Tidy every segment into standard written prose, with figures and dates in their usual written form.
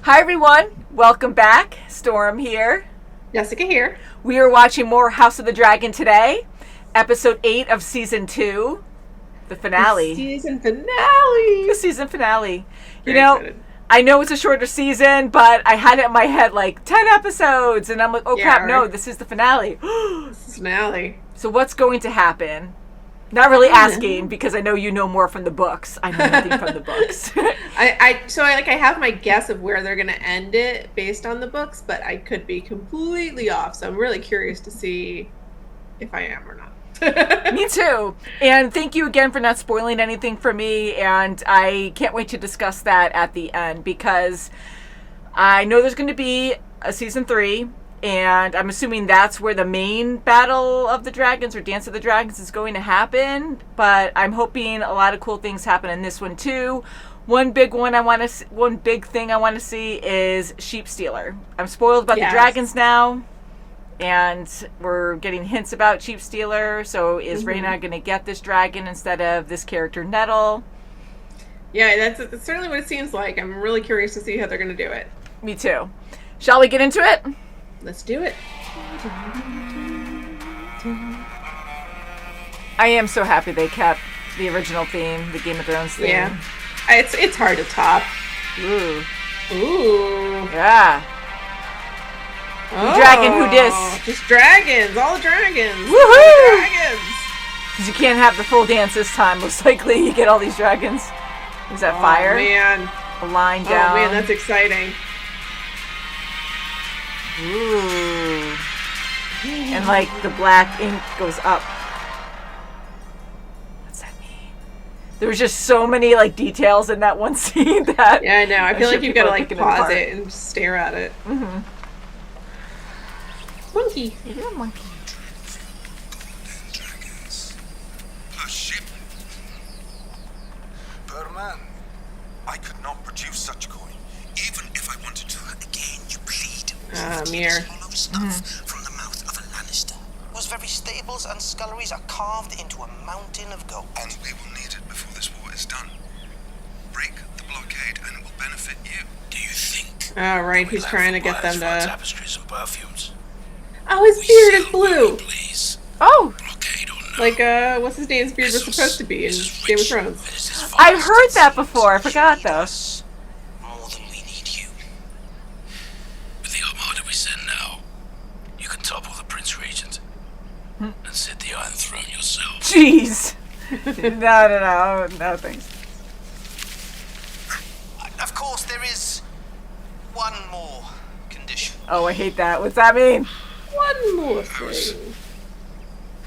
Hi everyone, welcome back. Storm here. Jessica here. We are watching more House of the Dragon today. Episode 8 of Season 2. The finale. The season finale. The season finale. Very excited. I know it's a shorter season, but I had it in my head like 10 episodes. And I'm like, oh crap, no, this is the finale. This is the finale. So what's going to happen? Not really asking because I know you know more from the books. I know nothing from the books. I have my guess of where they're going to end it based on the books, but I could be completely off. So I'm really curious to see if I am or not. Me too. And thank you again for not spoiling anything for me. And I can't wait to discuss that at the end because I know there's going to be a season 3. And I'm assuming that's where the main battle of the dragons or dance of the dragons is going to happen. But I'm hoping a lot of cool things happen in this one too. One big thing I want to see is Sheep Stealer. I'm spoiled about the dragons now, and we're getting hints about Sheep Stealer. So is Rhaena going to get this dragon instead of this character Nettle? Yeah, that's certainly what it seems like. I'm really curious to see how they're going to do it. Me too. Shall we get into it? Let's do it. I am so happy they kept the original theme, the Game of Thrones theme. Yeah. It's hard to top. Ooh. Yeah. Oh, dragon who dis? Just dragons. All the dragons. Woohoo! Dragons. Because you can't have the full dance this time. Most likely you get all these dragons. Is that fire? Oh, man. A line down. Oh, man, that's exciting. Ooh. And like the black ink goes up. What's that mean? There was just so many like details in that one scene that I know. I feel like you've got to like pause it and stare at it. Mm-hmm. Monkey. Yeah, monkey. Dragons. Per ship. Per man. I could not produce such coin, even if I wanted to. Again, you plead. Mirror. From the mouth of a Lannister. Those very stables and sculleries are carved into a mountain of gold. And we will need it before this war is done. Break the blockade and it will benefit you. Do you think? Oh, right. He's trying to get them to... tapestries and perfumes. Oh, his beard is blue. Please. Oh! Blockade or no. Like, what's his name's beard was supposed to be in Game of Thrones. I've heard that before. I forgot, though. More than we need you. With the armada we send now, you can topple the Prince Regent and sit the Iron Throne yourself. Jeez. No, thanks. Of course, there is one more condition. Oh, I hate that. What's that mean? One more thing.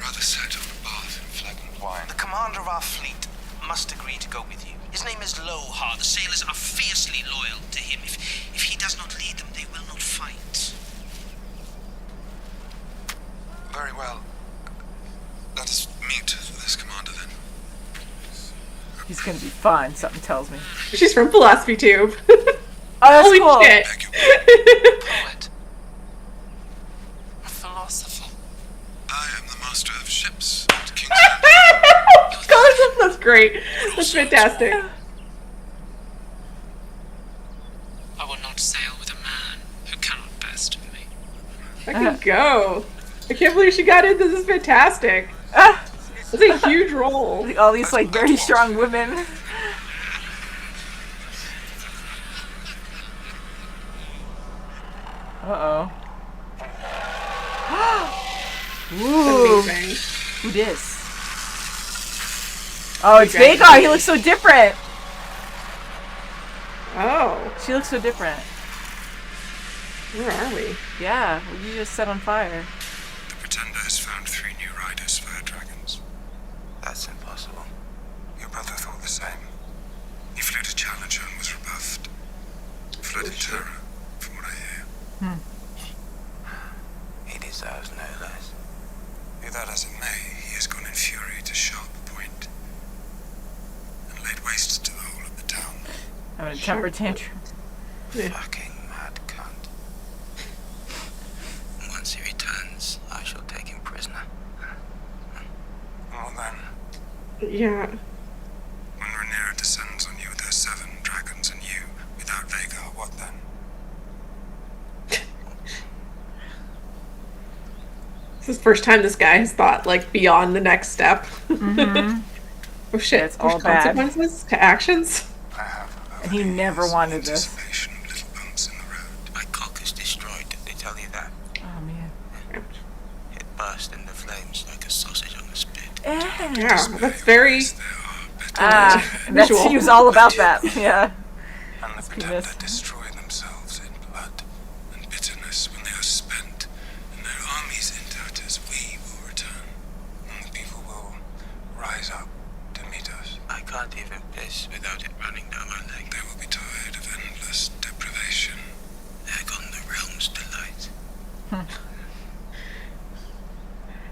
Rather set on a bath in flagon wine. The commander of our fleet must agree to go with you. His name is Lohar. The sailors are fiercely loyal to him. If he does not lead them, they will not fight. Very well. Let us meet this commander then. He's gonna be fun, something tells me. She's from Philosophy Tube. Oh, that's Holy cool. shit. Poet. A philosopher. I am the master of ships. That's great. That's fantastic. I will not sail with a man who cannot best me. I can go. I can't believe she got into this. Fantastic. That's a huge role. All these like very strong women. Uh-oh. Ooh. Amazing. Who dis? Oh, it's Vhagar. He looks so different. Oh. She looks so different. Where are we? Yeah, you just set on fire. The Pretender has found 3 new riders for her dragons. That's impossible. Your brother thought the same. He flew to challenge her and was rebuffed. Fled in terror, from what I hear. He deserves no less. Be that as it may, he has gone in fury to Sharp Point and laid waste to the whole of the town. Having a temper tantrum. Fucking mad cunt. Once he returns, I shall take him prisoner. Well then, Yeah. when Rhaenyra descends on you with her 7 dragons and you, without Vhagar, what then? This is the first time this guy has thought like beyond the next step. Oh shit! Yeah, it's all There's bad. consequences to actions. I have And he never wanted this. anticipation of little bumps in the road. My cock is destroyed, did they tell you that? Oh man. It burst into flames like a sausage on a spit. Yeah, that's very. There are better That's Visual. he was all about that. Yeah. and the penis. pretender destroy themselves in blood and bitterness when they are spent, and their armies in tatters. We will return, and the people will rise up to meet us. I can't even piss without it running down my leg. They will be tired of endless deprivation. There gone the realm's delight.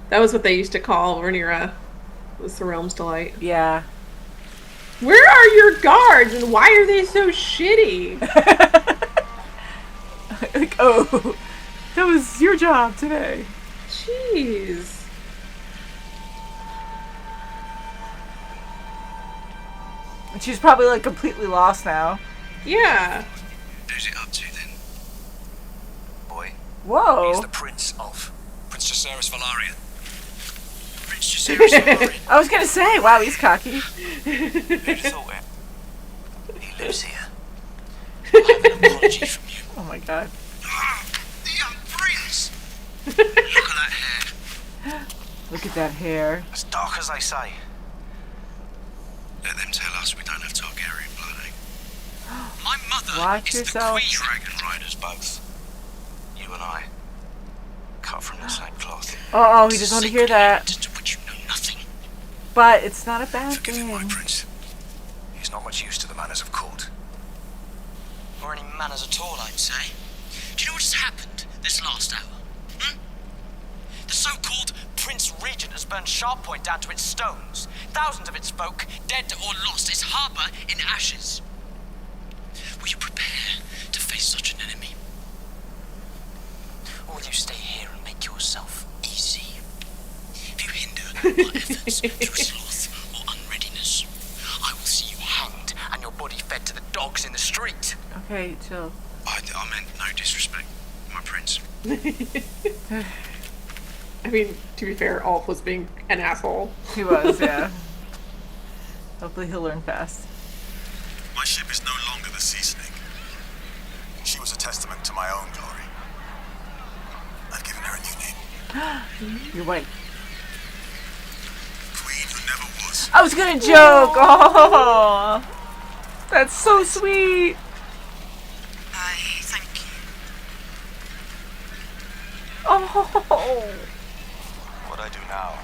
That was what they used to call Rhaenyra. Was the realm's delight. Yeah. Where are your guards, and why are they so shitty? Like, oh, that was your job today. Jeez. And she's probably like completely lost now. Yeah. Who's it up to then? Boy, Whoa. he's the Prince of Prince Jacaerys Valarian. Prince Jacaerys Valarian. I was gonna say, wow, he's cocky. Who'd have thought it? He lives here. I have an apology from you. Oh my god. The young prince! Look at that hair. Look at that hair. As dark as they say. Let them tell us we don't have Targaryen blood, eh? My mother Watch is yourself. the queen. Dragon riders both. You and I. Cut from the same cloth. Oh, he doesn't want to hear that. To which you know nothing. But it's not a bad Forgive him, my thing. prince. He's not much used to the manners of court. Or any manners at all, I'd say. Do you know what's happened this last hour? The so-called Prince Regent has burned Sharppoint down to its stones. Thousands of its folk, dead or lost, its harbour in ashes. Will you prepare to face such an enemy? Or will you stay here and make yourself easy? If you hinder our efforts through sloth or unreadiness, I will see you hanged and your body fed to the dogs in the street. Okay, chill. I meant no disrespect, my prince. I mean, to be fair, Ulf was being an asshole. He was, yeah. Hopefully he'll learn fast. My ship is no longer the sea snake. She was a testament to my own glory. I've given her a new name. You're white. Queen who never was. I was gonna joke! Oh, that's so sweet! Thank you. Oh! What I do now,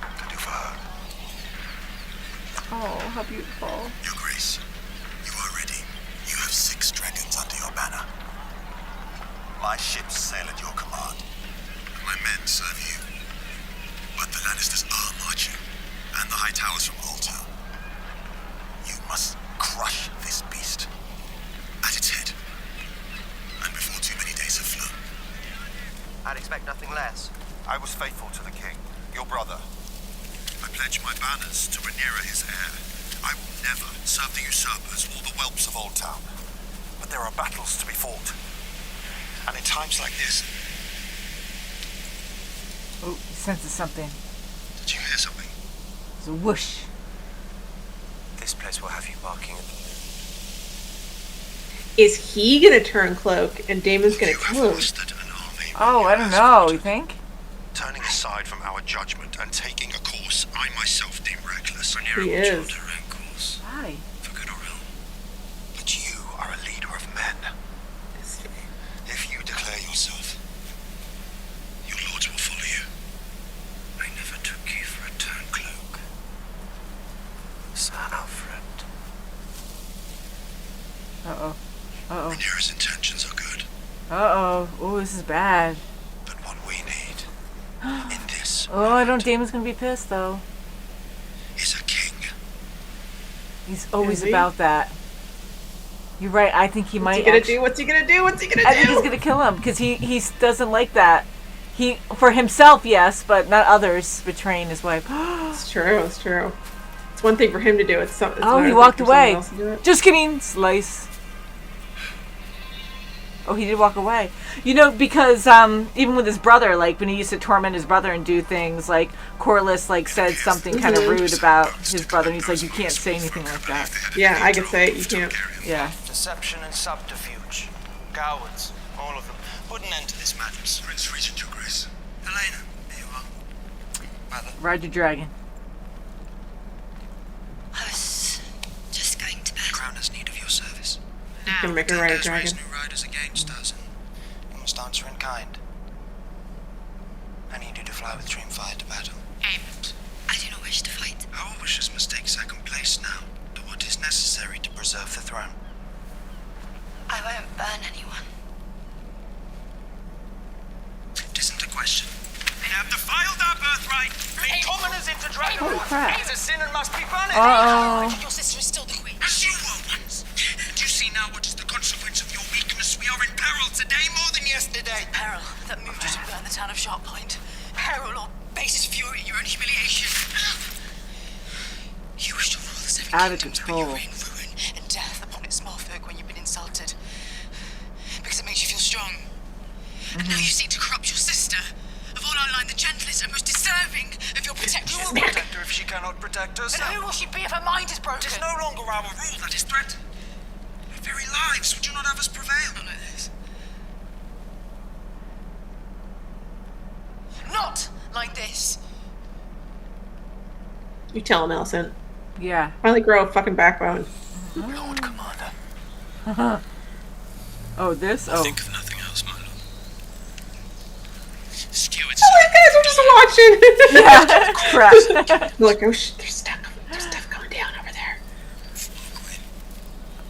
I do for her. Oh, how beautiful. Your Grace, you are ready. You have 6 dragons under your banner. My ships sail at your command. My men serve you. But the Lannisters are marching, and the high towers from Old Town. You must crush this beast at its head, and before too many days have flown. I'd expect nothing less. I was faithful to the king, your brother. I pledge my banners to Rhaenyra, his heir. I will never serve the usurpers or the whelps of Old Town. But there are battles to be fought. And in times like this... Oh, he senses something. Did you hear something? It's a whoosh. This place will have you barking at the moon. Is he gonna turn cloak and Damon's gonna You have kill him? mustered an army. Oh, I don't know, you think? Turning aside from our judgment and taking a course I myself deem reckless. He is. Her own course, Why? for good or ill. But you are a leader of men. If you declare yourself, your lords will follow you. I never took you for a turncloak. Sir Alfred. Uh-oh. Uh-oh. Rhaenyra's intentions are good, Uh-oh. Oh, this is bad. but what we need in this Oh, I don't. Damon's gonna be pissed, though. is a king. He's always Is he? about that. You're right. I think he What's he might gonna actu- do? What's he gonna do? What's he gonna do? I think he's gonna kill him because he doesn't like that. He for himself, yes, but not others betraying his wife. It's true. It's true. It's one thing for him to do. It's Oh, another he thing walked for someone away. else to do it. Just kidding. Slice. Oh, he did walk away. Because even with his brother, like when he used to torment his brother and do things, like Corlys like said something kind of rude about his brother, and he's like, you can't say anything like that. Yeah, I could say it. You can't. Yeah. Deception and subterfuge. Cowards, all of them. Put an end to this madness. Prince Regent, Your Grace. Helena, here you are. Mother. Ride your dragon. I was just going to bed. The crown has need of your service. You can make her ride a Dares raise dragon. new riders against us, and you must answer in kind. I need you to fly with Dreamfire to battle. Aemond. I do not wish to fight. Our wishes must take second place now to what is necessary to preserve the throne. I won't burn anyone. It isn't a question. They have defiled our birthright, made commoners into dragons. Holy crap. It is a sin and must be punished. Uh-oh. Your sister is still the queen. As you were once. Do you see now what is the consequence of your weakness? We are in peril today more than yesterday. Peril that moved you to burn the town of Sharppoint. Peril or basest fury at your own humiliation. You wish to rule the seven Out of kingdoms, control. but you rain ruin and death upon its small folk when you've been insulted. Because it makes you feel strong. And now you seek to corrupt your sister. Of all our line, the gentlest and most deserving of your protection. Who will protect her if she cannot protect And herself? who will she be if her mind is broken? It is no longer our rule that is threatened. Our very lives, would you not have us prevail? Not like this. Not like this. You tell him, Alicent. Yeah. Finally grow a fucking backbone. Lord Commander. Oh, this? Oh. Think of nothing else, my lord. Stewards. Oh, you guys were just watching. Crap. You're like, oh, there's stuff going down over there.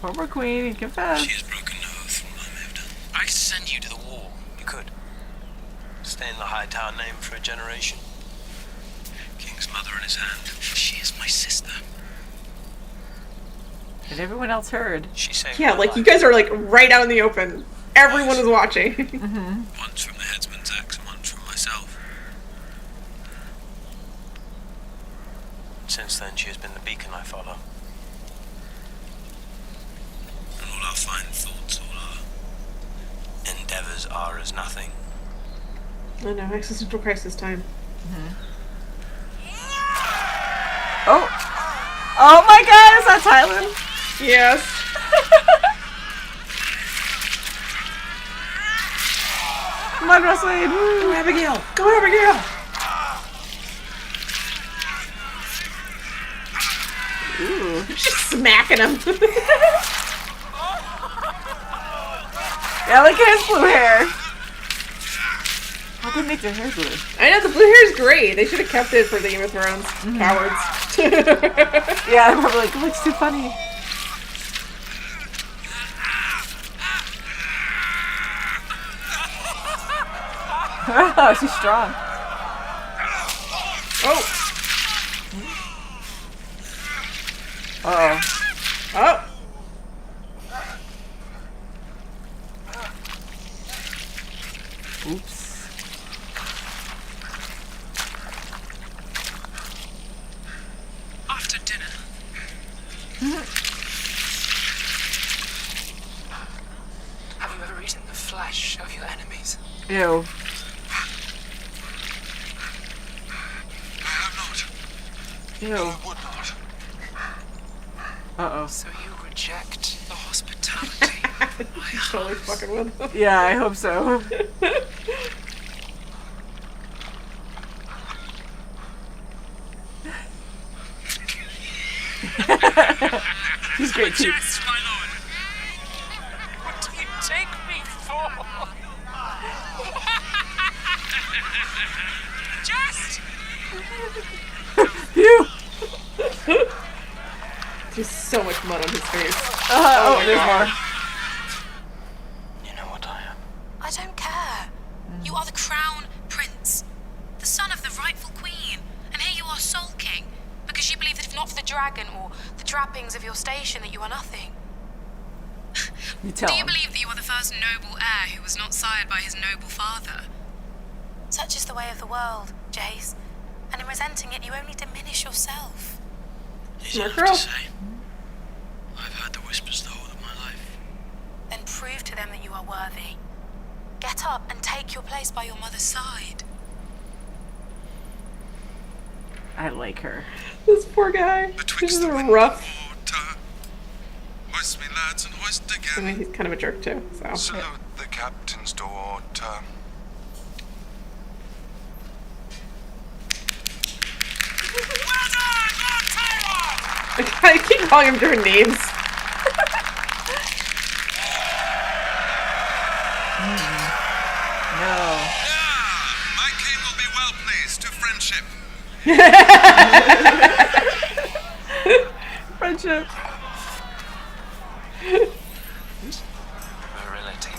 Former queen, confess. She has broken no oath from what I may have done. I could send you to the wall. You could. Stay in the Hightower name for a generation. King's mother in his hand. She is my sister. And everyone else heard. She saved Yeah, my like life. you guys are like right out in the open. Everyone is watching. Once from the headsman's axe, once from myself. Since then, she has been the beacon I follow. And all our fine thoughts, all our Endeavors are as nothing. I know, existential crisis time. Oh. Oh my god, is that Tyler? Yes. Come on, Wrestling. Go Abigail. Go Abigail. Ooh. She's smacking him. Yeah, look at his blue hair. How could they make their hair blue? I know, the blue hair is great. They should have kept it for the Game of Thrones. Cowards. Yeah, I'm probably like, it looks too funny. Oh, she's strong. Oh. Uh-oh. Oh. Oops. After dinner. Have you ever eaten the flesh of your enemies? Ew. I have not. Ew. I would not. Uh-oh. So you reject the hospitality of my Totally house. fucking with them. Yeah, I hope so. He's great too. Yes, my lord. What do you take me for? Just Phew. There's so much mud on his face. Oh, my there's God. more. You know what I am. I don't care. You are the crown prince, the son of the rightful queen, and here you are sulking because you believe that if not for the dragon or the trappings of your station, that you are nothing. You tell Do you him. believe that you are the first noble heir who was not sired by his noble father? Such is the way of the world, Jace, and in resenting it, you only diminish yourself. Easy My enough girl. to say. I've heard the whispers the whole of my life. Then prove to to them that you are worthy. Get up and take your place by your mother's side. I like her. This poor guy. This Betwixt is the a wind rough. and water. Hoist me, lads, and hoist I mean, again. he's kind of a jerk too. So. Salute the captain's daughter. I keep calling him different names. No. My king will be well pleased to friendship. Friendship. Virility.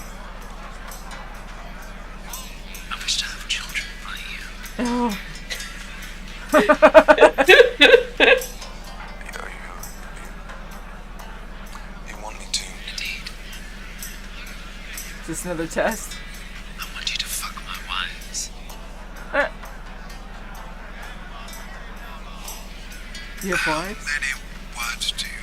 I wish to have children by you. Oh. You want me to? Indeed. Is this another test? I want you to fuck my wives. Your How wives? many words do you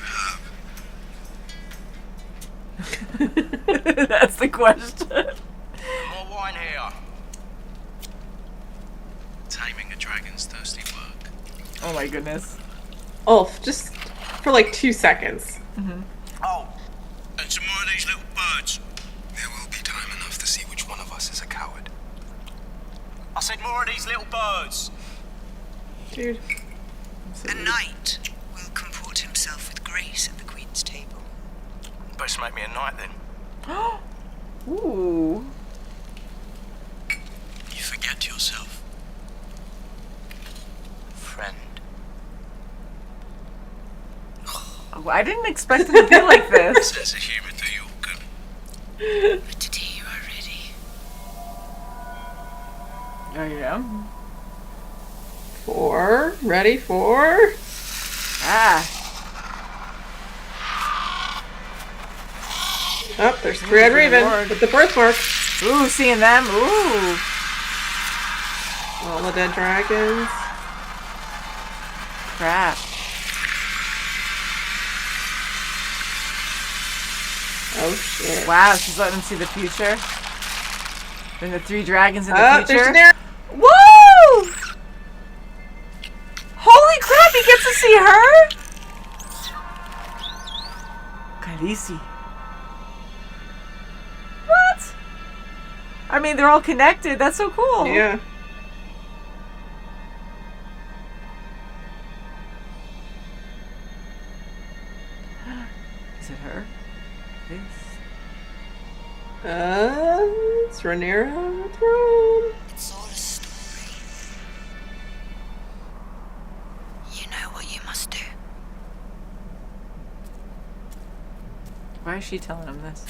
have? That's the question. More wine here. Taming a dragon's thirsty work. Oh my goodness. Ulf, just for like 2 seconds. Oh, And some more of these little birds. There will be time enough to see which one of us is a coward. I said more of these little birds. Dude. The knight will comport himself with grace at the Queen's table. Best make me a knight then. Ooh. You forget yourself. Friend. Oh, I didn't expect it to be like this. Sense of humour to you, good. But today you are ready. Oh yeah. 4. Ready for? Ah. Oh, there's 3-eyed Good raven lord. with the birthmark. Ooh, seeing them. Ooh. All the dead dragons. Crap. Oh shit. Wow, she's letting them see the future. There's the 3 dragons in the Oh, future. there's Daenerys. Woo! Holy crap, he gets to see her? Khaleesi. What? I mean, they're all connected. That's so cool. Yeah. Is it her? This? It's Rhaenyra on the throne. It's all a story. You know what you must do. Why is she telling him this?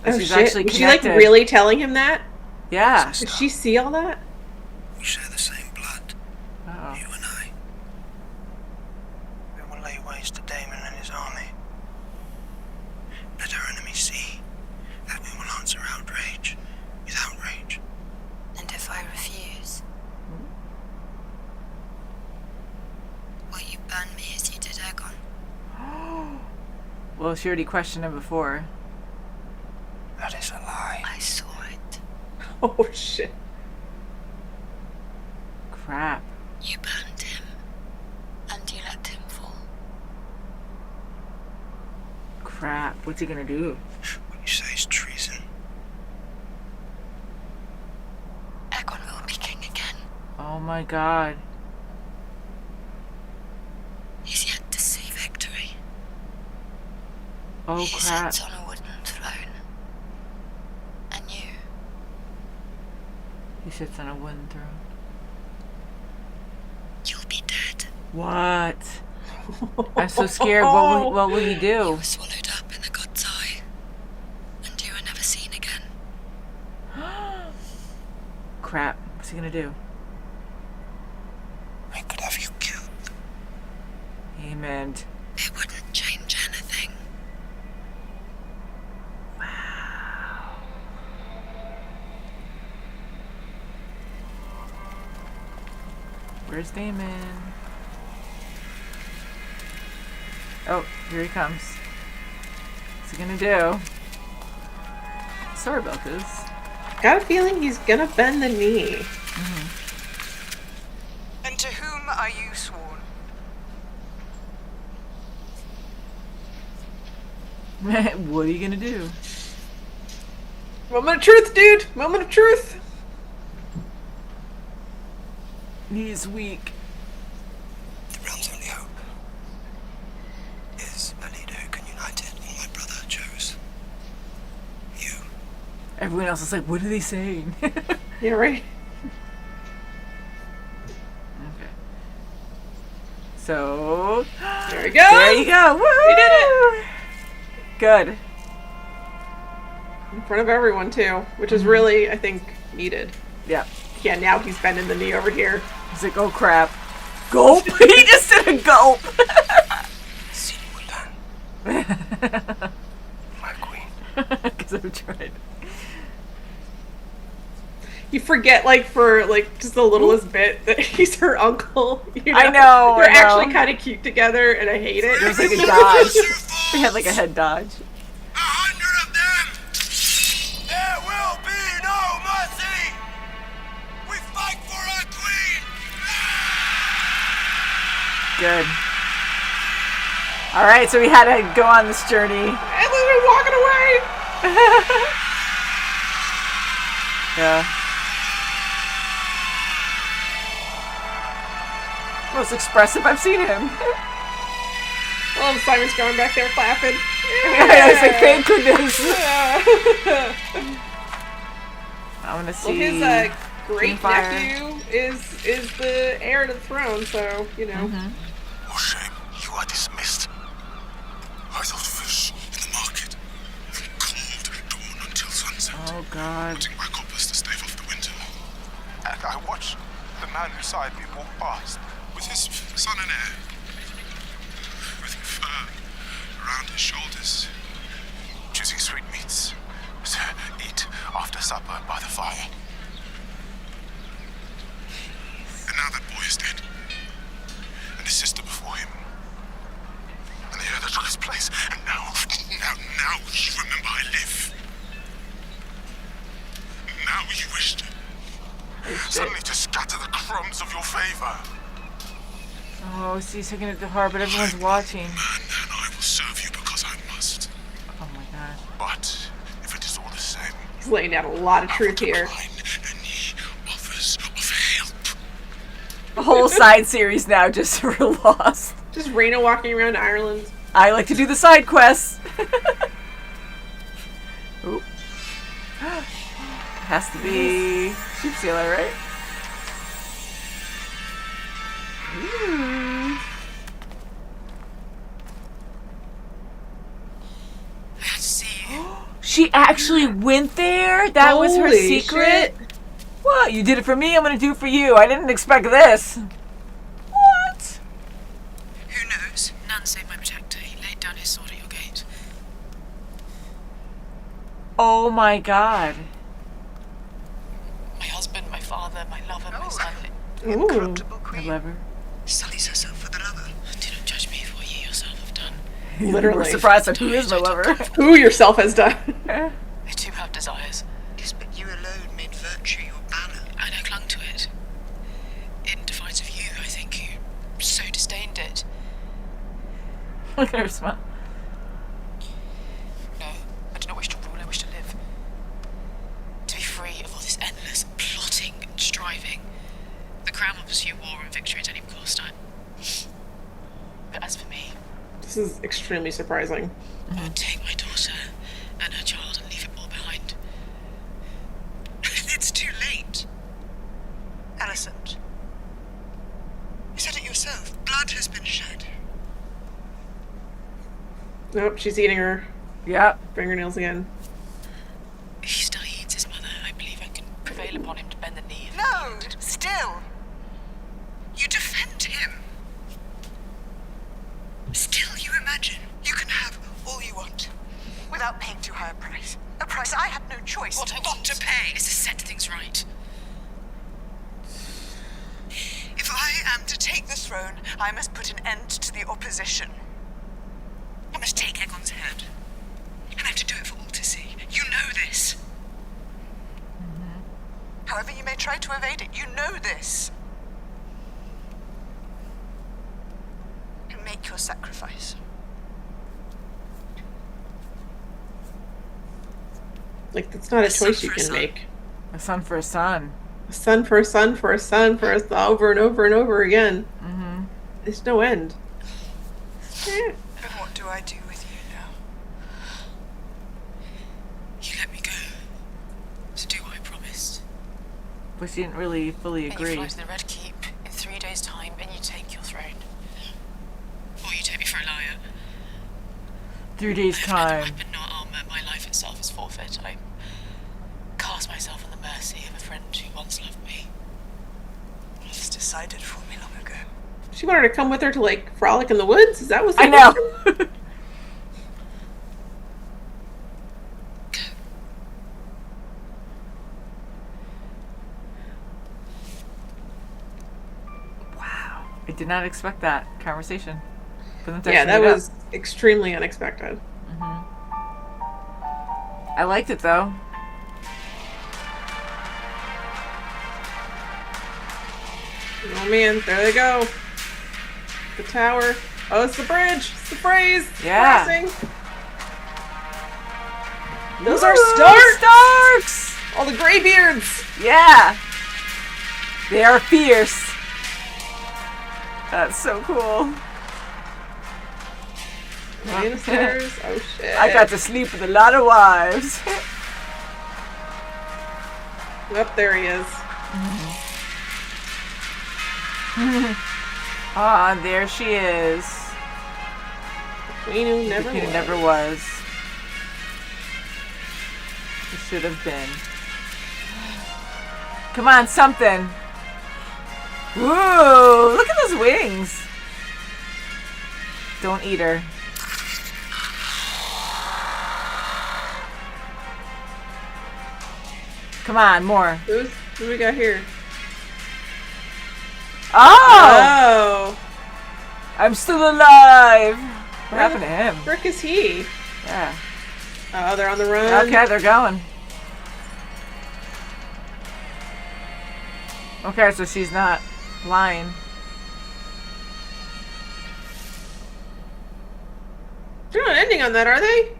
Oh she's shit. actually Was she like connected. really telling him that? Yeah. Did she see all that? We share the same blood, Uh-oh. you and I. We will lay waste to Daemon and his army. Let our enemies see that we will answer outrage with outrage. And if I refuse, will you burn me as you did Aegon? Well, she already questioned him before. That is a lie. I saw it. Oh shit. Crap. You burned him, and you let him fall. Crap. What's he gonna do? What you say is treason. Aegon will be king again. Oh my god. He's yet to see victory. Oh He crap. sits on a wooden throne. And you, He sits on a wooden throne. you'll be dead. What? I'm so scared. What will you You do? were swallowed up in the god's eye. And you were never seen again. Crap. What's he gonna do? I could have you killed. Amen. It wouldn't change anything. Where's Damon? Oh, here he comes. He's he gonna do? Sorry about this. Got a feeling he's gonna bend the knee. And to whom are you sworn? What are you gonna do? Moment of truth, dude! Moment of truth! He's weak. The realm's only hope is a leader who can unite it, and my brother chose you. Everyone else is like, what are they saying? Yeah, right? Okay. So, There we go! there you go. Woo! We did it! Good. In front of everyone, too. Which is really, I think, needed. Yeah. Yeah, now he's bending the knee over here. He's like, oh crap. Gulp! He just did a gulp! See Wutan, my queen. Because I'm trying. You forget, like, for, like, just the littlest bit that he's her uncle. You know? I know, They're I know. actually kind of cute together, and I hate it. There's like a dodge. We had like a head dodge. 100 of them! There will be no mercy! We fight for our queen! Good. Alright, so we had to go on this journey. And they're walking away! Yeah. Most expressive I've seen him. Oh, Simon's going back there clapping. I was like, thank goodness. I want to see. Well, his great Fire. nephew is the heir to the throne, so you know. Oh, shame. You are dismissed. I thought fish in the market. From cold dawn until sunset. Oh God. Putting my compass to stave off the winter. And I watched the man beside me walk past with his son and heir. With fur around his shoulders. Choosing sweetmeats to eat after supper by the fire. And now that boy is dead. And his sister before him. And the other took his place. And now you remember I live. Now you wish to suddenly to scatter the crumbs of your favor. Oh, see, he's taking it to heart, but everyone's watching. And I will serve you because I must. Oh my God. But if it is all the same, He's laying down a lot of I will truth here. decline any offers of help. A whole side series now just for Lost. Just Raina walking around Ireland. I like to do the side quests. Oop. Has to be sheep sealer, right? Ooh. I had to see you. She actually went there? That was her Holy secret? shit. What? You did it for me, I'm gonna do it for you. I didn't expect this. What? Who knows? None save my protector. He laid down his sword at your gate. Oh my God. My husband, my father, my lover, my son. Ooh. Incorruptible I queen love her. sullies herself for the lover. Do not judge me for what you yourself have done. Literally. We're surprised at who is my lover. Who yourself has done. I too have desires, Tis but you alone made virtue your banner. and I clung to it. In defiance of you, I think you so disdained it. Look at her smile. No, I do not wish to rule, I wish to live. To be free of all this endless plotting and striving. The crown will pursue war and victory at any cost. But as for me, This is extremely surprising. I would take my daughter and her child and leave it all behind. It's too late. Alicent, you said it yourself. Blood has been shed. Nope, she's eating her Yep. fingernails again. If he still heeds his mother, I believe I can prevail upon him to bend the knee. No, still. You defend him. Still, you imagine you can have all you want without paying too high a price. A price I had no choice What I but want to pay. is to set things right. If I am to take the throne, I must put an end to the opposition. I must take Aegon's head. And I have to do it for all to see. You know this. However you may try to evade it, you know this. And make your sacrifice. Like, that's not a son choice you for a can son. make. A son for a son. A son for a son for a son for us over and over and over again. Mm-hmm. There's no end. Eh. And what do I do with you now? You let me go. To do what I promised. But she didn't really fully And you agree. fly to the Red Keep in 3 days' time and you take your throne. Or you take me for a liar. 3 days' I have time. neither weapon nor armor. My life itself is forfeit. I cast myself on the mercy of a friend who once loved me. It's decided for me long ago. She wanted to come with her to, like, frolic in the woods? Is that what's I know. Wow. I did not expect that conversation. From them Yeah, texting that it up. was extremely unexpected. I liked it though. Oh man, there they go. The tower. Oh, it's the bridge. It's the phrase. It's Yeah. crossing. Those are Woo, Starks. Starks! All the graybeards. Yeah. They are fierce. That's so cool. Lannisters. Oh shit. I got to sleep with a lot of wives. Up there he is. Ah, there she is. Queen who never Who was. never was. It should have been. Come on, something. Whoa, look at those wings. Don't eat her. Come on, more. Who we got here? Oh! Oh. I'm still alive. What happened to him? Frick is he? Yeah. Oh, they're on the run. Okay, they're going. Okay, so she's not lying. They're not ending on that, are they?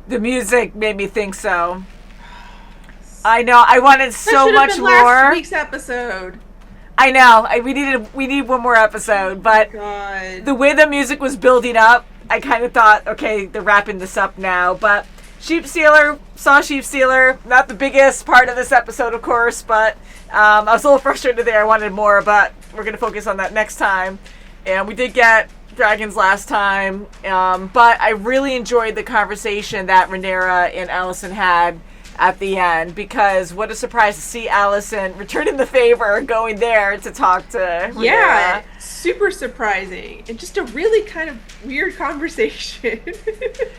The music made me think so. I know. I wanted That so should have much been last more. week's episode. I know. We need one more episode, but God. the way the music was building up, I kind of thought, okay, they're wrapping this up now. But Sheep Stealer, saw Sheep Stealer. Not the biggest part of this episode, of course, but I was a little frustrated there. I wanted more, but we're going to focus on that next time. And we did get dragons last time, but I really enjoyed the conversation that Rhaenyra and Alicent had at the end, because what a surprise to see Alicent returning the favor, going there to talk to Rhaenyra. Yeah, super surprising. And just a really kind of weird conversation.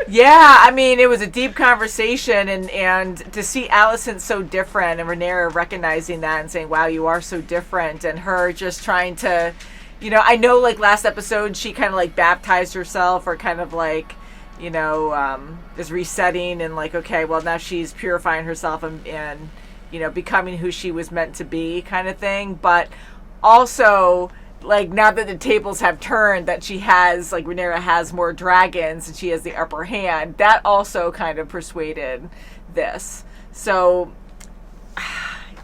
Yeah, I mean, it was a deep conversation, and to see Alicent so different and Rhaenyra recognizing that and saying, wow, you are so different, and her just trying to, you know, I know like last episode she kind of like baptized herself, or kind of like, you know, is resetting and like, okay, well now she's purifying herself and you know, becoming who she was meant to be, kind of thing. But also, like, now that the tables have turned, that she has, like, Rhaenyra has more dragons and she has the upper hand, that also kind of persuaded this. So,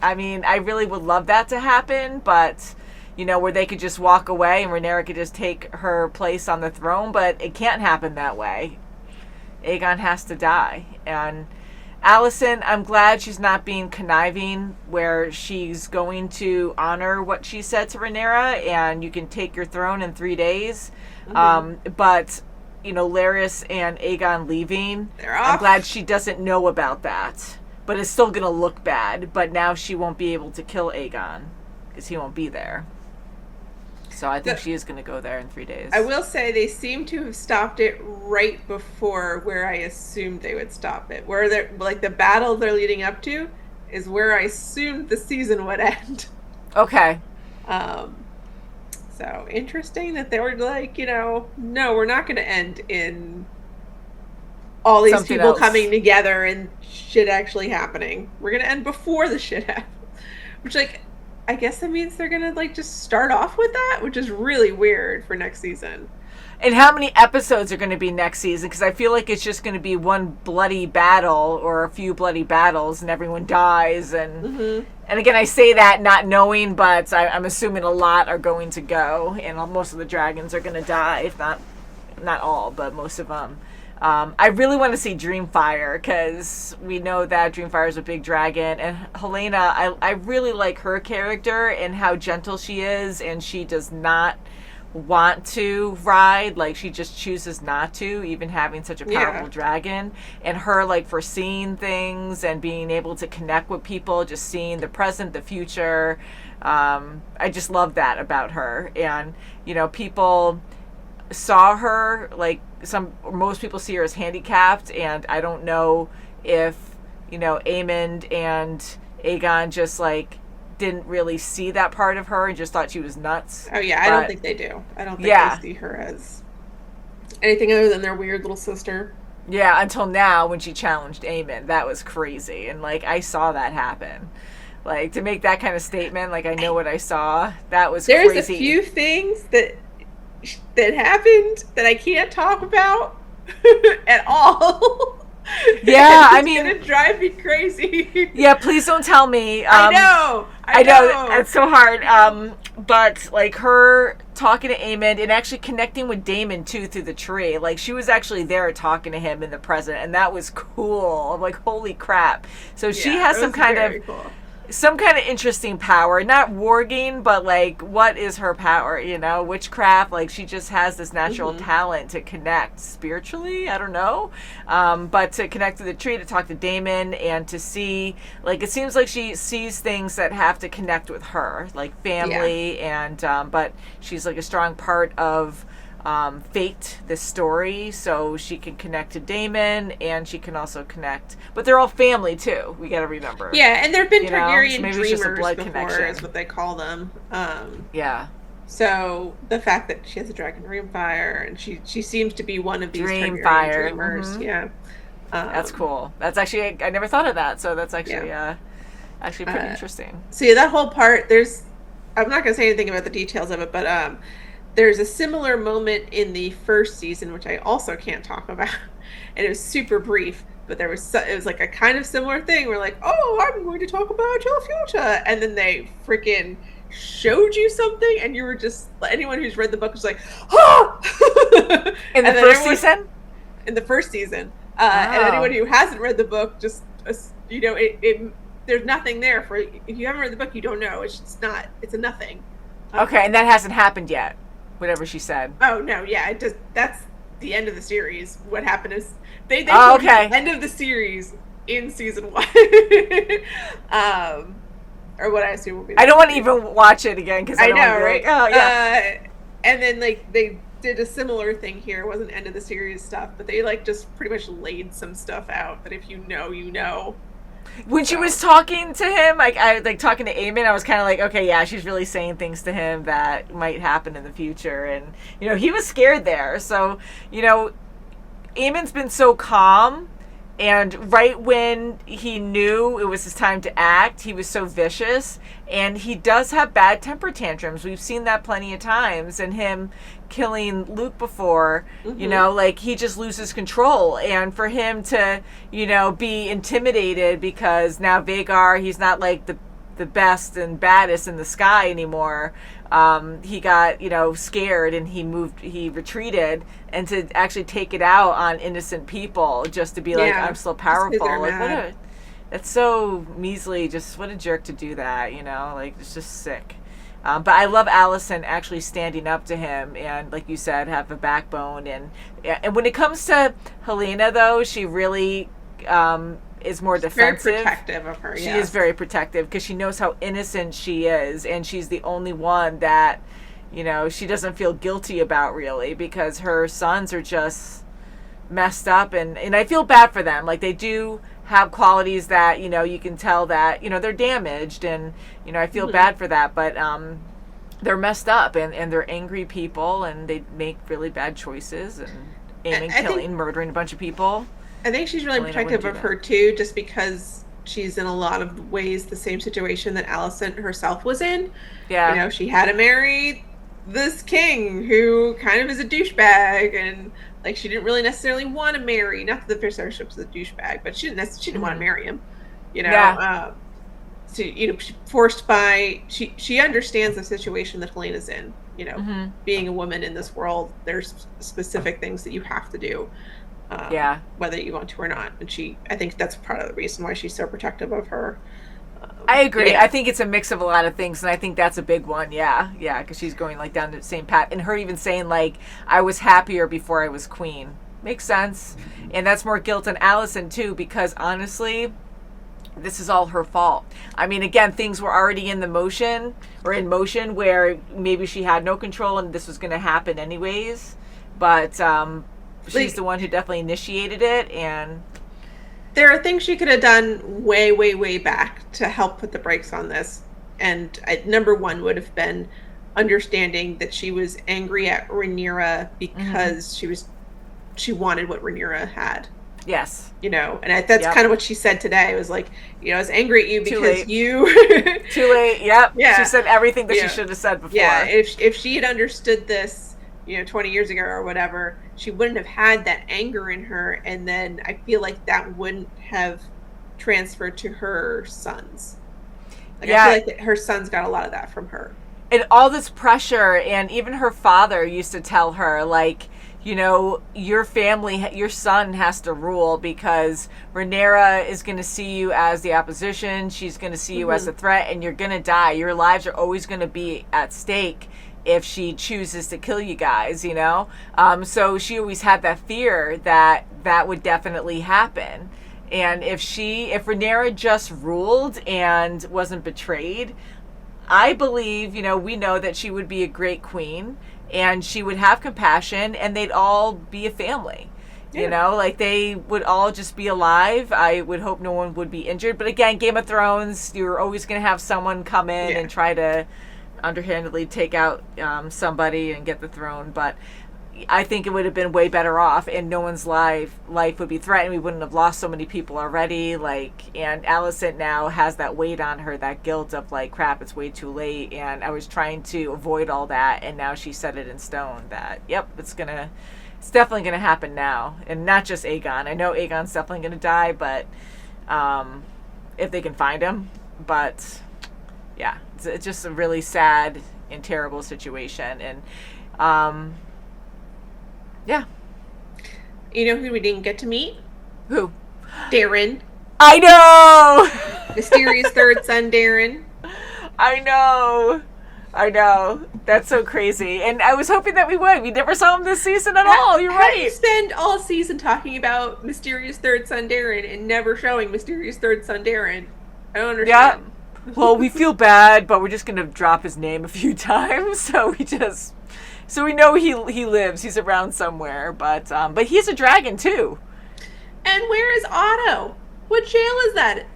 I mean, I really would love that to happen, but, you know, where they could just walk away and Rhaenyra could just take her place on the throne, but it can't happen that way. Aegon has to die. And Alicent, I'm glad she's not being conniving, where she's going to honor what she said to Rhaenyra, and you can take your throne in 3 days. But, you know, Larys and Aegon leaving, They're off. I'm glad she doesn't know about that. But it's still going to look bad. But now she won't be able to kill Aegon, because he won't be there. So I think she is going to go there in 3 days. I will say they seem to have stopped it right before where I assumed they would stop it. Where they're like the battle they're leading up to is where I assumed the season would end. Okay. So interesting that they were like, you know, no, we're not going to end in all these something people else. coming together and shit actually happening. We're gonna end before the shit happens, which like I guess that means they're gonna like just start off with that, which is really weird for next season. And how many episodes are going to be next season? Because I feel like it's just going to be one bloody battle or a few bloody battles and everyone dies. And again, I say that not knowing, but I'm assuming a lot are going to go. And most of the dragons are going to die, if not all, but most of them. I really want to see Dreamfire because we know that Dreamfire is a big dragon. And Helena, I really like her character and how gentle she is. And she does not want to ride, like she just chooses not to, even having such a powerful dragon. And her like foreseeing things and being able to connect with people, just seeing the present, the future. I just love that about her. And people saw her like most people see her as handicapped, and I don't know if Aemond and Aegon just like didn't really see that part of her and just thought she was nuts. Oh yeah, I don't think they do. I don't think they see her as anything other than their weird little sister. Yeah, until now when she challenged Aemond. That was crazy. And like I saw that happen. Like to make that kind of statement, like I know what I saw, that was crazy. There's a few things that happened that I can't talk about at all. Yeah, I mean, it's gonna drive me crazy. Yeah, please don't tell me. I know. It's so hard. But like her talking to Aemond and actually connecting with Daemon too through the tree. Like she was actually there talking to him in the present, and that was cool. I'm like, holy crap! So she has some kind of interesting power. Not warging, but like, what is her power? Witchcraft. Like she just has this natural talent to connect spiritually. I don't know, but to connect to the tree, to talk to Daemon, and to see. Like it seems like she sees things that have to connect with her, like family, and but she's like a strong part of fate, this story, so she can connect to Daemon, and she can also connect, but they're all family too, we gotta remember. Yeah, and there have been Targaryen so maybe dreamers it's just a blood before connection. is what they call them. Yeah, so the fact that she has a dragon Dreamfire, and she seems to be one of these Targaryen dreamers. That's cool. That's actually, I never thought of that, so that's actually actually pretty interesting. So yeah, that whole part, I'm not gonna say anything about the details of it, but there's a similar moment in the first season, which I also can't talk about, and it was super brief, but it was like a kind of similar thing. We're like, oh, I'm going to talk about your future, and then they freaking showed you something, and you were just, anyone who's read the book was like, oh! In the first season? In the first season. And anyone who hasn't read the book, just, there's nothing there for, if you haven't read the book, you don't know. It's just not, it's a nothing. Okay, and that hasn't happened yet. Whatever she said. Oh no, yeah, that's the end of the series. What happened is they told the end of the series in season 1, or what I assume will be. I don't want to even watch it again because I don't know, want to be right? like, oh yeah. And then like they did a similar thing here. It wasn't end of the series stuff, but they like just pretty much laid some stuff out that if you know, you know. When she was talking to him, like talking to Aemond, I was kind of like, okay, yeah, she's really saying things to him that might happen in the future, and he was scared there. So Aemond's been so calm, and right when he knew it was his time to act, he was so vicious, and he does have bad temper tantrums. We've seen that plenty of times, and him killing Luke before, like he just loses control, and for him to be intimidated because now Vhagar, he's not like the best and baddest in the sky anymore. He got scared, and he retreated, and to actually take it out on innocent people just to be like, I'm still powerful. Like that's so measly. Just what a jerk to do that. Like it's just sick. But I love Alicent actually standing up to him, and like you said, have a backbone. And when it comes to Helena, though, she really is more defensive. Very protective of her. She is very protective because she knows how innocent she is, and she's the only one that she doesn't feel guilty about, really, because her sons are just messed up, and I feel bad for them. Like they do have qualities that you can tell that they're damaged, and I feel bad for that, but they're messed up, and they're angry people, and they make really bad choices, and aiming, killing, murdering a bunch of people. I think she's really Helena protective wouldn't of do her too, just because she's in a lot of ways the same situation that Alicent herself was in. Yeah. You know, she had to marry this king who kind of is a douchebag, and like she didn't really necessarily want to marry. Not that the Viserys was a douchebag, but she didn't want to marry him. You know, Yeah. so you know, forced by she understands the situation that Helena's in. You know, being a woman in this world, there's specific things that you have to do. Yeah. Whether you want to or not. And I think that's part of the reason why she's so protective of her. I agree. Yeah. I think it's a mix of a lot of things, and I think that's a big one. Yeah, because she's going like down the same path, and her even saying like, "I was happier before I was queen." Makes sense, and that's more guilt on Alicent too, because honestly, this is all her fault. I mean, again, things were already in motion where maybe she had no control, and this was going to happen anyways. But she's the one who definitely initiated it, and there are things she could have done way, way, way back to help put the brakes on this. And number one would have been understanding that she was angry at Rhaenyra because she wanted what Rhaenyra had. Yes. You know, and that's kind of what she said today. It was like, you know, I was angry at you because you... Too late, yep. Yeah. She said everything that she should have said before. Yeah, if she had understood this, you know, 20 years ago or whatever, she wouldn't have had that anger in her, and then I feel like that wouldn't have transferred to her sons. Like, I feel like her sons got a lot of that from her. And all this pressure, and even her father used to tell her, like, you know, your family, your son has to rule because Rhaenyra is going to see you as the opposition. She's going to see you as a threat, and you're going to die. Your lives are always going to be at stake if she chooses to kill you guys, you know? So she always had that fear that that would definitely happen. And if Rhaenyra just ruled and wasn't betrayed, I believe, you know, we know that she would be a great queen, and she would have compassion, and they'd all be a family. Yeah. You know, like they would all just be alive. I would hope no one would be injured. But again, Game of Thrones, you're always going to have someone come in and try to underhandedly take out somebody and get the throne. But I think it would have been way better off, and no one's life would be threatened. We wouldn't have lost so many people already. Like, and Alicent now has that weight on her, that guilt of like, crap, it's way too late. And I was trying to avoid all that, and now she set it in stone that, yep, it's definitely gonna happen now, and not just Aegon. I know Aegon's definitely gonna die, but if they can find him. But yeah, it's just a really sad and terrible situation, and yeah. You know who we didn't get to meet? Who? Darren. I know! Mysterious third son, Darren. I know. That's so crazy. And I was hoping that we would. We never saw him this season at all. You're right. You spend all season talking about Mysterious third son, Darren, and never showing Mysterious third son, Darren. I don't understand. Yeah. Well, we feel bad, but we're just going to drop his name a few times. So we know he lives. He's around somewhere, but he's a dragon too. And where is Otto? What jail is that?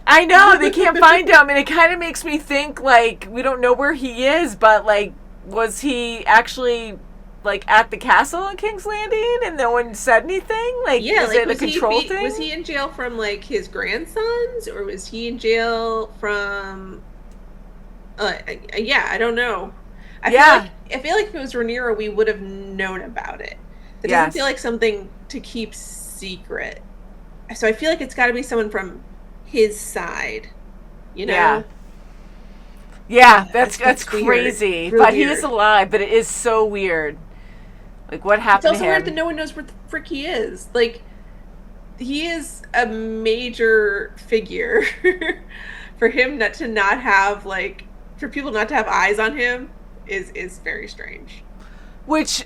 I know, they can't find him, and it kind of makes me think like we don't know where he is, but like, was he actually like at the castle in King's Landing and no one said anything? Like, is it a control thing? Was he in jail from like his grandsons, or was he in jail from? I don't know. I feel like if it was Rhaenyra, we would have known about it. It doesn't feel like something to keep secret. So I feel like it's got to be someone from his side, you know? Yeah, that's crazy. Really but weird. He is alive, but it is so weird. Like, what happened to him? It's also weird that no one knows where the frick he is. Like, he is a major figure. For him for people not to have eyes on him is very strange. Which,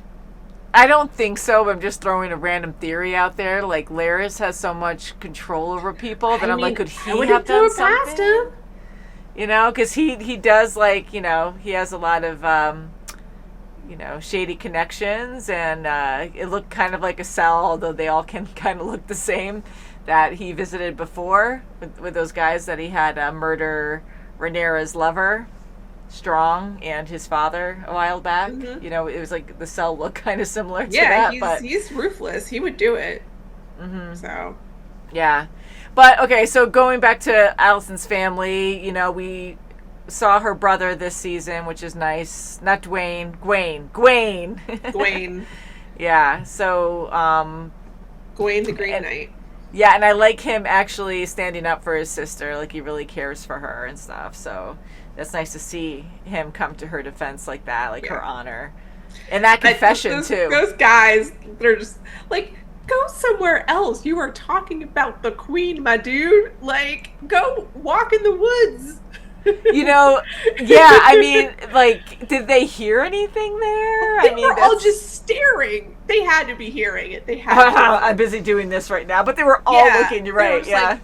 I don't think so, but I'm just throwing a random theory out there. Like, Larys has so much control over people that I'm like, could he have done something? Past him. You know, because he does, like, you know, he has a lot of, you know, shady connections, and it looked kind of like a cell, although they all can kind of look the same, that he visited before with those guys that he had murder Rhaenyra's lover. Strong and his father a while back. Mhm. You know, it was like the cell looked kind of similar to Yeah, that. But he's ruthless. He would do it. Mhm. So, yeah. But okay, so going back to Allison's family, you know, we saw her brother this season, which is nice. Not Dwayne, Gwaine. Gwaine. Yeah. So Gwaine the Green Knight. yeah, and I like him actually standing up for his sister. Like, he really cares for her and stuff. So that's nice to see him come to her defense like that, like her honor. And that confession, too. Those guys, they're just like, go somewhere else. You are talking about the queen, my dude. Like, go walk in the woods. You know, yeah, I mean, like, did they hear anything there? They were all just staring. They had to be hearing it. They had to. I'm busy doing this right now, but they were all looking, you're right, yeah. Like,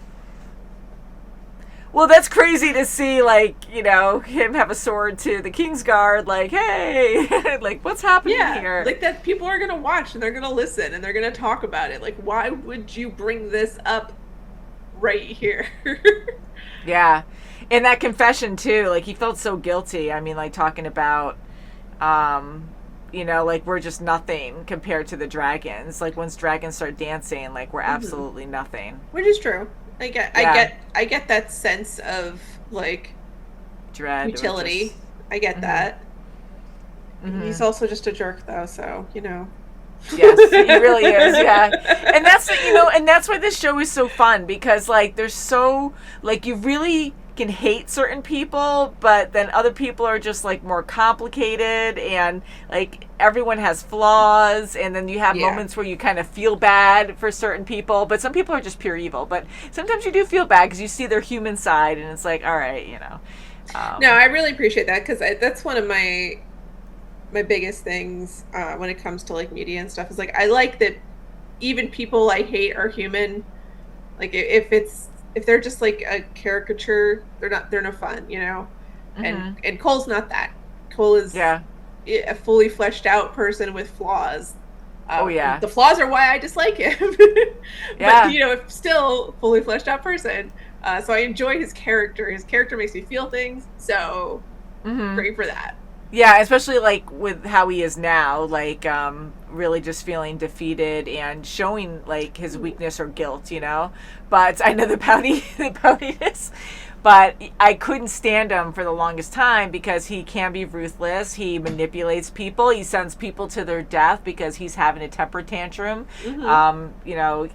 well, that's crazy to see, like, you know, him have a sword to the Kingsguard, like, hey, like, what's happening here? Like, that people are going to watch and they're going to listen and they're going to talk about it. Like, why would you bring this up right here? Yeah. And that confession, too, like, he felt so guilty. I mean, like, talking about, you know, like, we're just nothing compared to the dragons. Like, once dragons start dancing, like, we're absolutely nothing. Which is true. I get that sense of, like, dread, utility. just, I get that. He's also just a jerk, though, so, you know. Yes, he really is, yeah. And that's, you know, and that's why this show is so fun, because, like, there's so, like, you really can hate certain people, but then other people are just, like, more complicated, and, like, everyone has flaws, and then you have moments where you kind of feel bad for certain people, but some people are just pure evil. But sometimes you do feel bad because you see their human side, and it's like, all right, you know. No, I really appreciate that, because that's one of my biggest things when it comes to, like, media and stuff, is, like, I like that even people I hate are human. Like, if they're just, like, a caricature, they're no fun, you know. And Cole's not that. Cole is a fully fleshed out person with flaws. The flaws are why I dislike him. But, you know, still fully fleshed out person. So I enjoy his character. His character makes me feel things. So great for that. Yeah, especially, like, with how he is now, like, really just feeling defeated and showing, like, his weakness or guilt, you know? But I know the poutiness, but I couldn't stand him for the longest time because he can be ruthless. He manipulates people. He sends people to their death because he's having a temper tantrum. You know,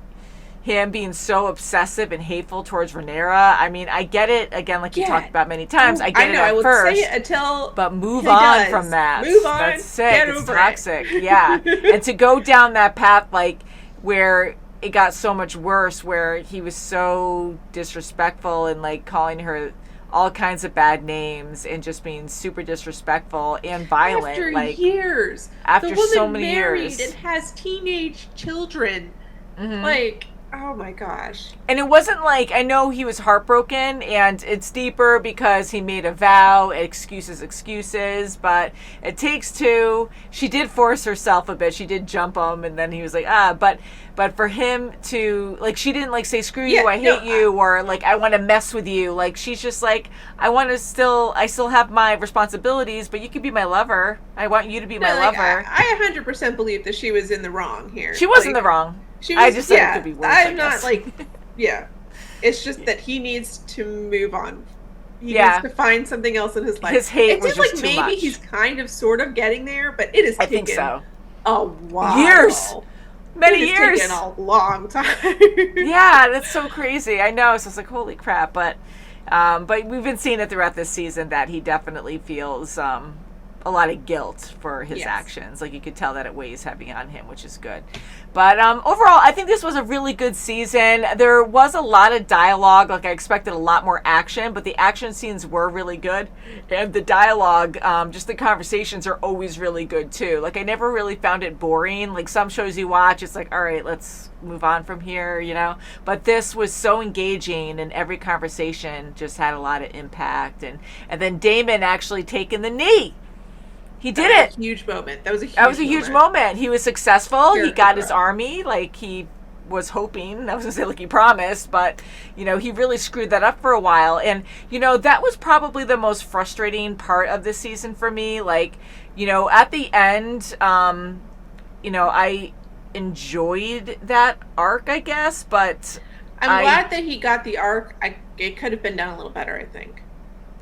him being so obsessive and hateful towards Rhaenyra. I mean, I get it, again, like you talked about many times. I get it at first. Say it until but move on from that. Move on. That's sick. Get it's over toxic. Yeah. And to go down that path, like, where it got so much worse, where he was so disrespectful and, like, calling her all kinds of bad names and just being super disrespectful and violent. After like years. After the woman so many married years. and has teenage children. Like, oh my gosh. And it wasn't like, I know he was heartbroken, and it's deeper because he made a vow, excuses, but it takes two. She did force herself a bit. She did jump him, and then he was like, but for him to, like, she didn't, like, say, screw you, I hate you, or, like, I want to mess with you. Like, she's just like, I still have my responsibilities, but you can be my lover. I want you to be my lover. I 100% believe that she was in the wrong here. She wasn't the wrong. I just said it could be worse. I'm not like, it's just that he needs to move on. He needs to find something else in his life. His hate was just like too much. Maybe he's kind of, sort of getting there, but it is taken a while. Years. Many years. It's taken a long time. Yeah, that's so crazy. I know. So it's like, holy crap. But we've been seeing it throughout this season that he definitely feels a lot of guilt for his actions. Like, you could tell that it weighs heavy on him, which is good. But overall, I think this was a really good season. There was a lot of dialogue. Like, I expected a lot more action, but the action scenes were really good. And the dialogue, just the conversations are always really good, too. Like, I never really found it boring. Like, some shows you watch, it's like, all right, let's move on from here, you know? But this was so engaging, and every conversation just had a lot of impact. And then Daemon actually taking the knee. He did it. Huge moment. That was a huge moment. He was successful. He got his army. Like, he was hoping. I was going to say like he promised, but, you know, he really screwed that up for a while. And, you know, that was probably the most frustrating part of this season for me. Like, you know, at the end, you know, I enjoyed that arc, I guess, but I'm glad that he got the arc. It could have been done a little better, I think.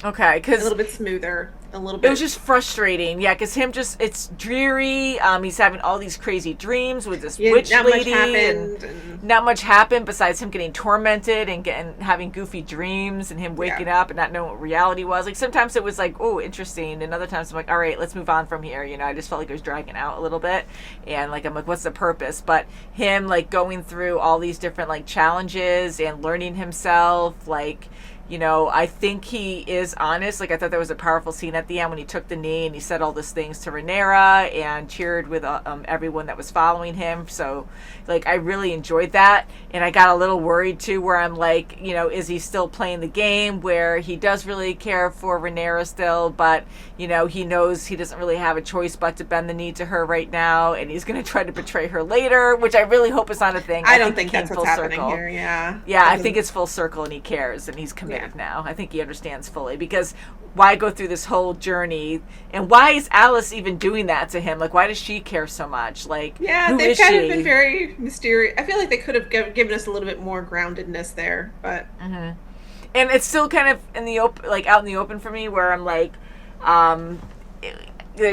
Okay, because a little bit smoother, a little bit. It was just frustrating, yeah. Because it's dreary. He's having all these crazy dreams with this witch lady, and not much happened besides him getting tormented and having goofy dreams, and him waking up and not knowing what reality was. Like sometimes it was like, oh, interesting, and other times I'm like, all right, let's move on from here. You know, I just felt like it was dragging out a little bit, and like I'm like, what's the purpose? But him like going through all these different like challenges and learning himself, like. You know, I think he is honest. Like, I thought there was a powerful scene at the end when he took the knee and he said all these things to Rhaenyra and cheered with everyone that was following him. So, like, I really enjoyed that. And I got a little worried, too, where I'm like, you know, is he still playing the game where he does really care for Rhaenyra still, but, you know, he knows he doesn't really have a choice but to bend the knee to her right now, and he's going to try to betray her later, which I really hope is not a thing. I don't think that's what's happening here, yeah. Yeah, I think it's full circle, and he cares, and he's committed. Now I think he understands fully, because why go through this whole journey, and why is Alice even doing that to him? Like, why does she care so much? Like, who they've is kind she? of been very mysterious. I feel like they could have given us a little bit more groundedness there, but and it's still kind of in the open, like out in the open for me, where I'm like,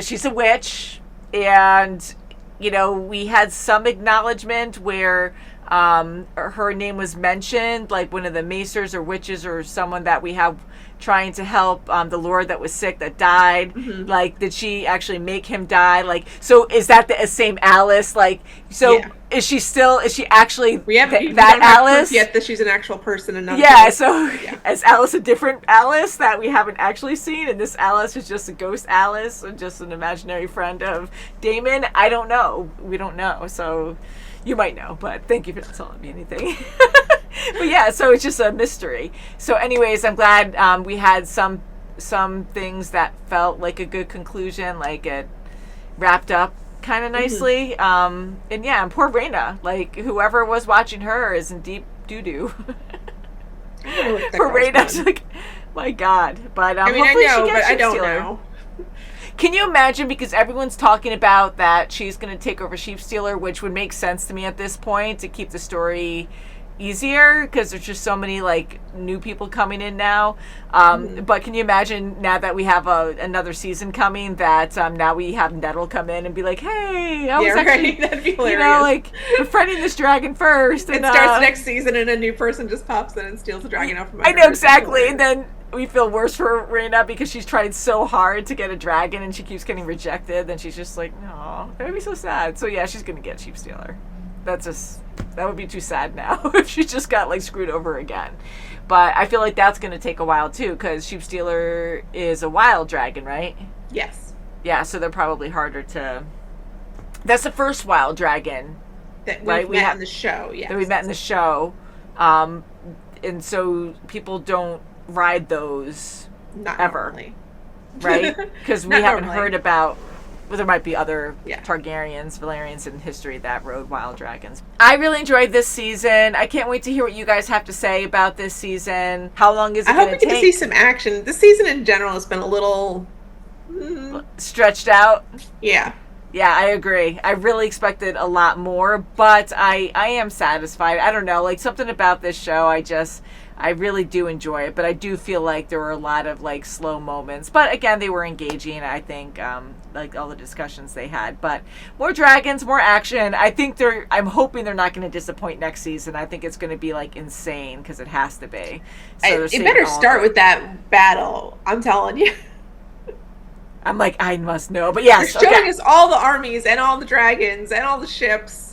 she's a witch, and you know, we had some acknowledgement where her name was mentioned, like one of the maesters or witches or someone that we have trying to help the lord that was sick that died. Like, did she actually make him die? Like, so is that the same Alice? Like, so is she actually we don't that have Alice proof yet that she's an actual person and not is Alice a different Alice that we haven't actually seen, and this Alice is just a ghost Alice or just an imaginary friend of Damon? I don't know. We don't know. So you might know, but thank you for not telling me anything. But yeah, so it's just a mystery. So anyways, I'm glad we had some things that felt like a good conclusion, like it wrapped up kind of nicely. And yeah, and poor Rhaena, like whoever was watching her is in deep doo-doo. Poor Rhaena's like, my God. But I mean, I know, but I don't know. Can you imagine, because everyone's talking about that she's going to take over Sheepstealer, which would make sense to me at this point to keep the story easier, because there's just so many like new people coming in now. But can you imagine now that we have another season coming that now we have Nettle come in and be like, hey, I was actually, that'd be hilarious. You know, like befriending this dragon first. It starts next season and a new person just pops in and steals the dragon out from under. I know, exactly. And then we feel worse for Rhaena because she's tried so hard to get a dragon and she keeps getting rejected. Then she's just like, no, that would be so sad. So yeah, she's gonna get Sheepstealer. That would be too sad now if she just got like screwed over again. But I feel like that's going to take a while too, because Sheepstealer is a wild dragon, right? Yes. Yeah, so they're probably harder to. That's the first wild dragon that we met in the show. Yeah, that we met in the show, and so people don't ride those not ever, normally. Right? Because we haven't normally. heard about. Well, there might be other Targaryens, Valerians in history that rode wild dragons. I really enjoyed this season. I can't wait to hear what you guys have to say about this season. How long is it going to take? I hope we get to see some action. This season in general has been a little stretched out. Yeah. Yeah, I agree. I really expected a lot more, but I am satisfied. I don't know, like something about this show, I really do enjoy it, but I do feel like there were a lot of like slow moments. But again, they were engaging, I think, like all the discussions they had. But more dragons, more action. I'm hoping they're not going to disappoint next season. I think it's going to be like insane because it has to be. So it better start with that battle. I'm telling you. I'm like, I must know. But yes, they're showing us all the armies and all the dragons and all the ships.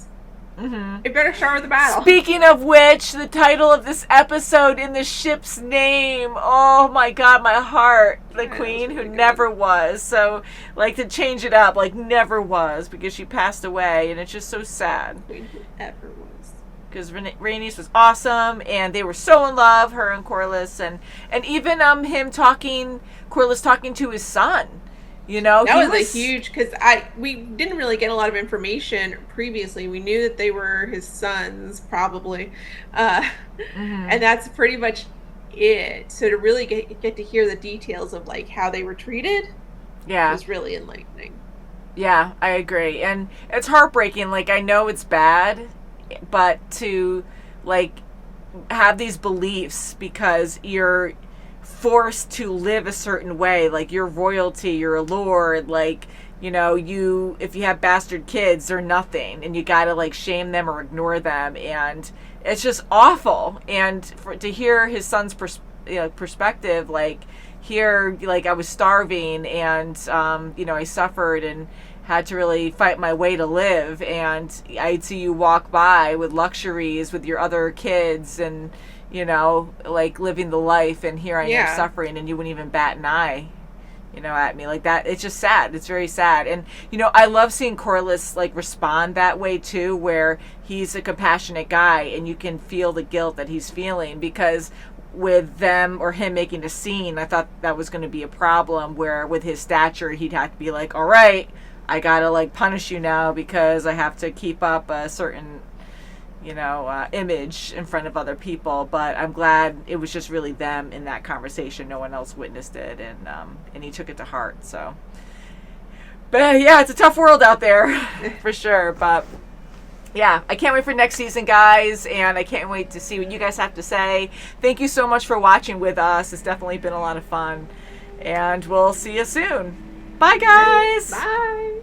It better start with the battle. Speaking of which, the title of this episode in the ship's name. Oh my God, my heart. The queen who never was. So, like, to change it up, like, never was, because she passed away, and it's just so sad. Queen who ever was. Because Rhaenys was awesome, and they were so in love, her and Corlys, and even him Corlys talking to his son. You know, that was a huge, because we didn't really get a lot of information previously. We knew that they were his sons, probably, and that's pretty much it. So to really get to hear the details of like how they were treated, was really enlightening. Yeah, I agree, and it's heartbreaking. Like, I know it's bad, but to like have these beliefs because you're forced to live a certain way, like you're royalty, you're a lord, like, you know, if you have bastard kids, they're nothing, and you gotta like shame them or ignore them, and it's just awful. And to hear his son's perspective, like, here, like, I was starving, and you know, I suffered and had to really fight my way to live, and I'd see you walk by with luxuries with your other kids, and, you know, like, living the life, and here I am suffering, and you wouldn't even bat an eye, you know, at me like that. It's just sad. It's very sad. And, you know, I love seeing Corlys like respond that way too, where he's a compassionate guy and you can feel the guilt that he's feeling, because with them or him making a scene, I thought that was going to be a problem, where with his stature he'd have to be like, all right, I gotta like punish you now because I have to keep up a certain, you know, image in front of other people. But I'm glad it was just really them in that conversation. No one else witnessed it, and he took it to heart. So, but yeah, it's a tough world out there for sure. But yeah, I can't wait for next season, guys, and I can't wait to see what you guys have to say. Thank you so much for watching with us. It's definitely been a lot of fun, and we'll see you soon. Bye, guys. Bye.